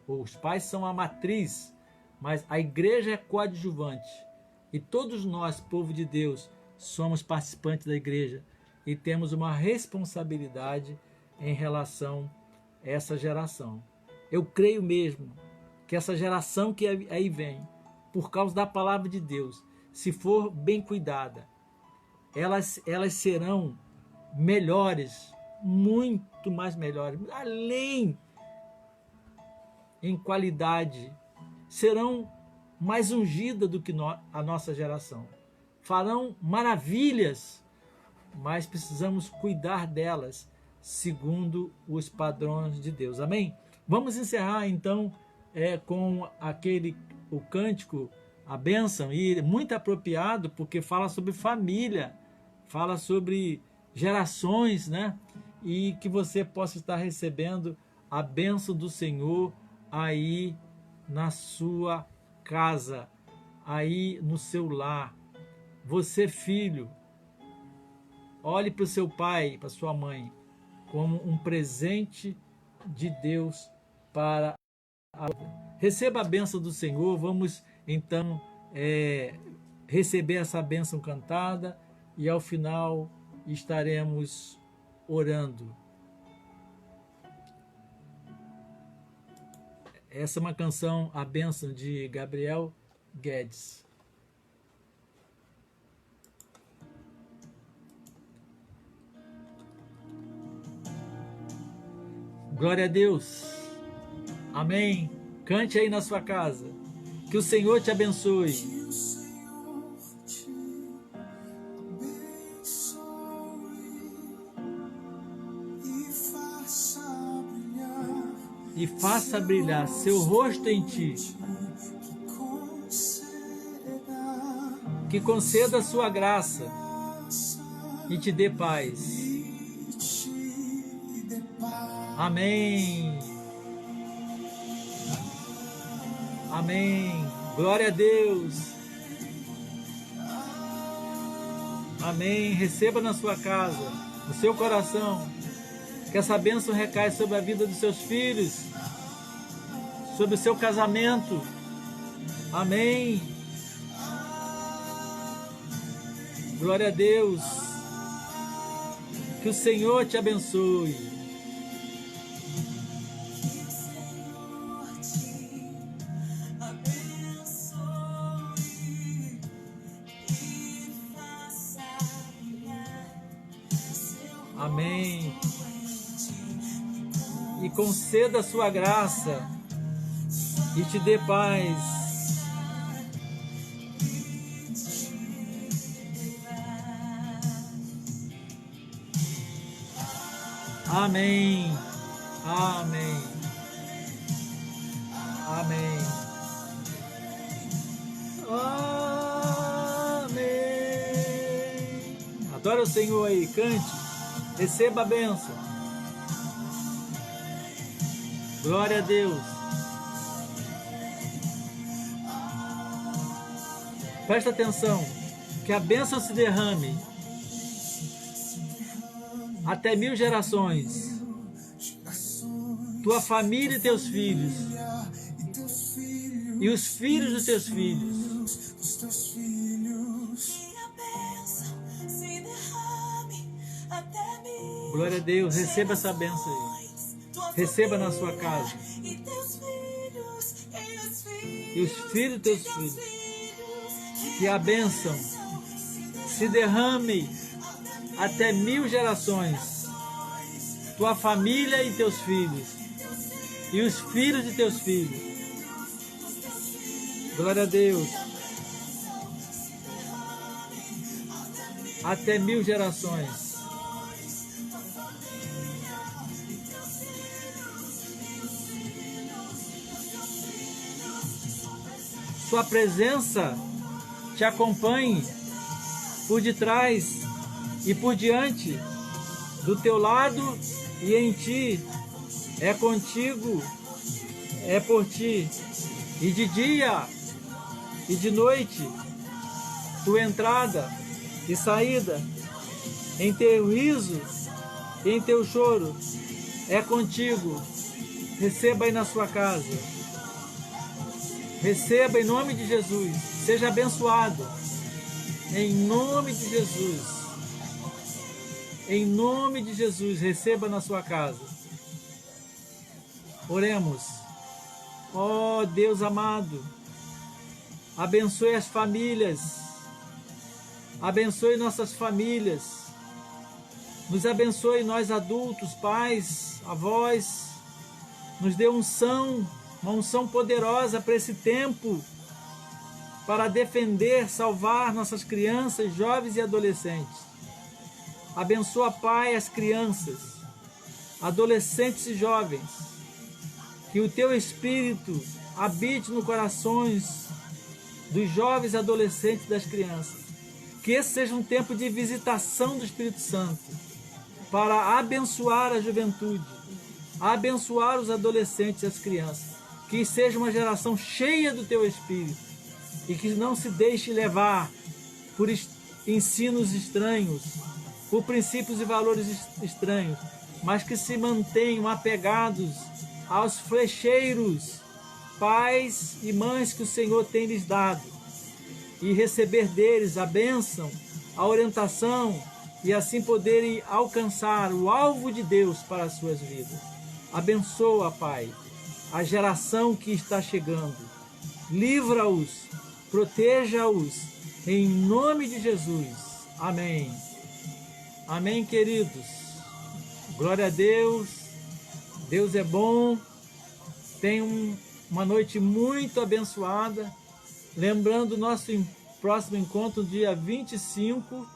Os pais são a matriz, mas a igreja é coadjuvante. E todos nós, povo de Deus, somos participantes da igreja e temos uma responsabilidade em relação a essa geração. Eu creio mesmo que essa geração que aí vem, por causa da palavra de Deus, se for bem cuidada, elas serão melhores, muito mais melhores, além em qualidade, serão mais ungidas do que a nossa geração. Farão maravilhas, mas precisamos cuidar delas segundo os padrões de Deus. Amém? Vamos encerrar então com o cântico, a bênção, e muito apropriado porque fala sobre família, fala sobre gerações, né? E que você possa estar recebendo a bênção do Senhor aí na sua casa, aí no seu lar. Você, filho, olhe para o seu pai, para sua mãe, como um presente de Deus para a vida. Receba a bênção do Senhor. Vamos então receber essa bênção cantada e ao final estaremos orando. Essa é uma canção, A Bênção, de Gabriel Guedes. Glória a Deus. Amém. Cante aí na sua casa. Que o Senhor te abençoe. E faça brilhar seu rosto em ti. Que conceda a sua graça e te dê paz. Amém. Amém. Glória a Deus. Amém. Receba na sua casa, no seu coração, que essa bênção recai sobre a vida dos seus filhos, sobre o seu casamento. Amém. Glória a Deus. Que o Senhor te abençoe. Amém. E conceda a sua graça e te dê paz. Amém. Amém. Amém. Amém. Adora o Senhor aí, cante. Receba a bênção. Glória a Deus. Presta atenção. Que a bênção se derrame até 1000 gerações. Tua família e teus filhos. E os filhos dos teus filhos. Glória a Deus, receba essa bênção aí. Receba na sua casa. E os filhos dos teus filhos. Que a bênção se derrame até 1000 gerações. Tua família e teus filhos. E os filhos de teus filhos. Glória a Deus. Até 1000 gerações. Sua presença te acompanhe por detrás e por diante, do teu lado e em ti, é contigo, é por ti, e de dia e de noite, tua entrada e saída, em teu riso e em teu choro, é contigo. Receba aí na sua casa. Receba em nome de Jesus. Seja abençoado. Em nome de Jesus. Em nome de Jesus, receba na sua casa. Oremos. Ó Deus amado, abençoe as famílias Abençoe nossas famílias. Nos abençoe nós adultos, pais, avós. Nos dê unção, uma unção poderosa para esse tempo, para defender, salvar nossas crianças, jovens e adolescentes. Abençoa, Pai, as crianças, adolescentes e jovens. Que o Teu Espírito habite nos corações dos jovens, adolescentes e das crianças. Que esse seja um tempo de visitação do Espírito Santo, para abençoar a juventude, abençoar os adolescentes e as crianças. Que seja uma geração cheia do Teu Espírito e que não se deixe levar por ensinos estranhos, por princípios e valores estranhos, mas que se mantenham apegados aos flecheiros, pais e mães que o Senhor tem lhes dado, e receber deles a bênção, a orientação, e assim poderem alcançar o alvo de Deus para as suas vidas. Abençoa, Pai, a geração que está chegando. Livra-os, proteja-os, em nome de Jesus. Amém. Amém, queridos. Glória a Deus. Deus é bom. Tenham uma noite muito abençoada. Lembrando o nosso próximo encontro, dia 25,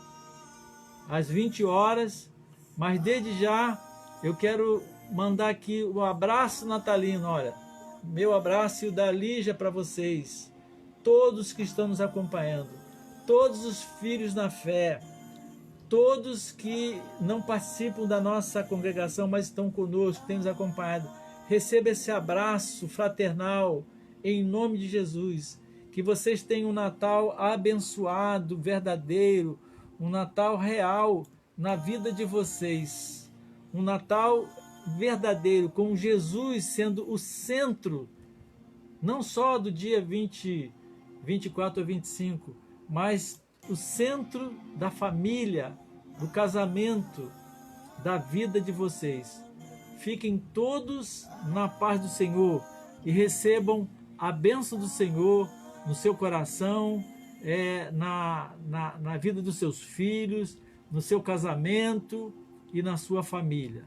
às 20 horas. Mas desde já, eu quero mandar aqui um abraço natalino. Olha, meu abraço e o da Lígia para vocês, todos que estão nos acompanhando, todos os filhos na fé, todos que não participam da nossa congregação, mas estão conosco, têm nos acompanhado. Receba esse abraço fraternal em nome de Jesus. Que vocês tenham um Natal abençoado, verdadeiro, um Natal real na vida de vocês. Um Natal verdadeiro, com Jesus sendo o centro, não só do dia 24 ou 25, mas o centro da família, do casamento, da vida de vocês. Fiquem todos na paz do Senhor e recebam a bênção do Senhor no seu coração, na vida dos seus filhos, no seu casamento e na sua família.